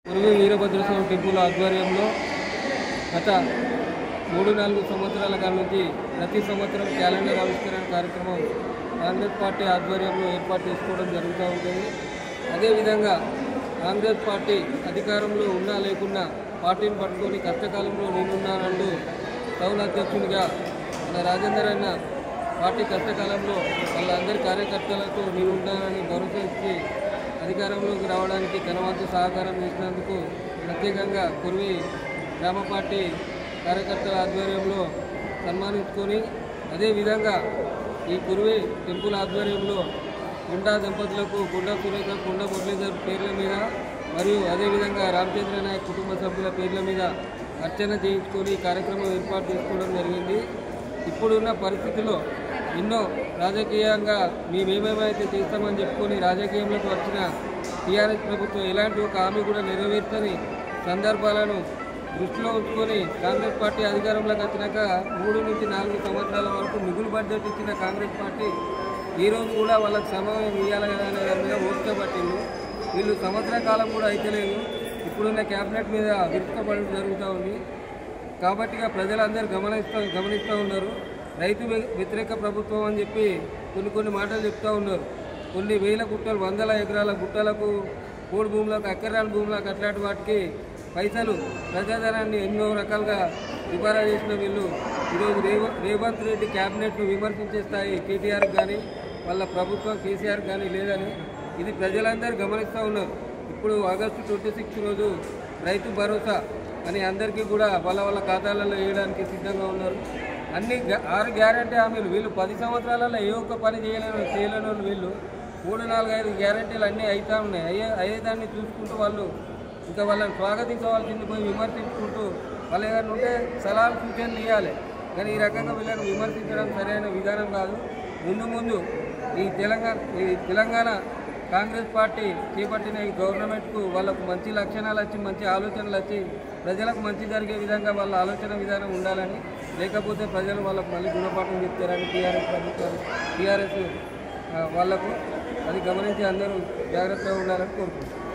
కురువి Veerabhadraswamy temple ఆధ్వర్యంలో గత 3-4 సంవత్సరాల నుంచి ప్రతి సంవత్సరం క్యాలెండర్ ఆవిష్కరణ కార్యక్రమం కాంగ్రెస్ పార్టీ ఆధ్వర్యంలో ఏర్పాటు చేసుకోవడం జరుగుతూ ఉంటుంది. అదేవిధంగా కాంగ్రెస్ పార్టీ అధికారంలో ఉన్నా లేకున్నా పార్టీని పట్టుకొని కష్టకాలంలో నేనున్నానంటూ టౌన్ అధ్యక్షునిగా మన రాజేందర్ అన్న పార్టీ కష్టకాలంలో వాళ్ళందరి కార్యకర్తలతో నేనున్నానని భరోసా ఇచ్చి అధికారంలోకి రావడానికి తన వంతు సహకారం చేసినందుకు ప్రత్యేకంగా కురువి గ్రామ పార్టీ కార్యకర్తల ఆధ్వర్యంలో సన్మానించుకొని, అదేవిధంగా ఈ కురువి టెంపుల్ ఆధ్వర్యంలో గుండా దంపతులకు గుండా సురేఖ గుండా మురళీధర్ పేర్ల మీద మరియు అదేవిధంగా రామచంద్ర నాయక్ కుటుంబ సభ్యుల పేర్ల మీద అర్చన చేయించుకొని కార్యక్రమం ఏర్పాటు చేసుకోవడం జరిగింది. ఇప్పుడున్న పరిస్థితిలో ఎన్నో రాజకీయంగా మేమేమైతే చేస్తామని చెప్పుకొని రాజకీయంలోకి వచ్చిన టీఆర్ఎస్ ప్రభుత్వం ఎలాంటి ఒక హామీ కూడా నెరవేర్చని సందర్భాలను దృష్టిలో ఉంచుకొని కాంగ్రెస్ పార్టీ అధికారంలోకి వచ్చినాక 3-4 సంవత్సరాల వరకు మిగులు బడ్జెట్ ఇచ్చిన కాంగ్రెస్ పార్టీ ఈరోజు కూడా వాళ్ళకి సమయం ఇవ్వాలి కదా అనే దాని మీద ఓపిక పట్టింది. వీళ్ళు సంవత్సర కాలం కూడా అయితలేదు. ఇప్పుడున్న క్యాబినెట్ మీద విరుచుకుపడడం జరుగుతూ ఉంది. కాబట్టి ప్రజలందరూ గమనిస్తూ ఉన్నారు. రైతు వ్యతిరేక ప్రభుత్వం అని చెప్పి కొన్ని మాటలు చెప్తూ ఉన్నారు. కొన్ని వేల గుట్టలు, వందల ఎకరాల గుట్టలకు, పోడు భూములకు, ఎకరాల భూములకు అట్లాంటి వాటికి పైసలు ప్రజాధనాన్ని ఎన్నో రకాలుగా దుబారా చేసిన వీళ్ళు ఈరోజు రేవంత్ రెడ్డి క్యాబినెట్ను విమర్శించే స్థాయి కేటీఆర్కి కానీ వాళ్ళ ప్రభుత్వం కేసీఆర్కి కానీ లేదని ఇది ప్రజలందరూ గమనిస్తూ ఉన్నారు. ఇప్పుడు ఆగస్టు 26 రోజు రైతు భరోసా అని అందరికీ కూడా వాళ్ళ ఖాతాలలో వేయడానికి సిద్ధంగా ఉన్నారు. అన్ని 6 గ్యారంటీ హామీలు వీళ్ళు 10 సంవత్సరాలలో ఏ ఒక్క పని చేయలేని వాళ్ళు వీళ్ళు 3-4-5 గ్యారంటీలు అన్నీ అవుతూ ఉన్నాయి. అయ్యేదాన్ని చూసుకుంటూ వాళ్ళు ఇంకా వాళ్ళని స్వాగతించవలసింది పోయి విమర్శించుకుంటూ వాళ్ళు ఏదైనా ఉంటే సలహాలు సూచనలు ఇవ్వాలి. కానీ ఈ రకంగా వీళ్ళని విమర్శించడం సరైన విధానం కాదు. ముందు ఈ తెలంగాణ కాంగ్రెస్ పార్టీ చేపట్టిన ఈ గవర్నమెంట్కు వాళ్ళకు మంచి లక్షణాలు వచ్చి, మంచి ఆలోచనలు వచ్చి ప్రజలకు మంచి జరిగే విధంగా వాళ్ళ ఆలోచన విధానం ఉండాలని, లేకపోతే ప్రజలు వాళ్ళకు మళ్ళీ గుణపాఠం చెప్తారని టీఆర్ఎస్ వాళ్లకు అది గమనించి అందరూ జాగ్రత్తగా ఉండాలని కోరుకుంటున్నారు.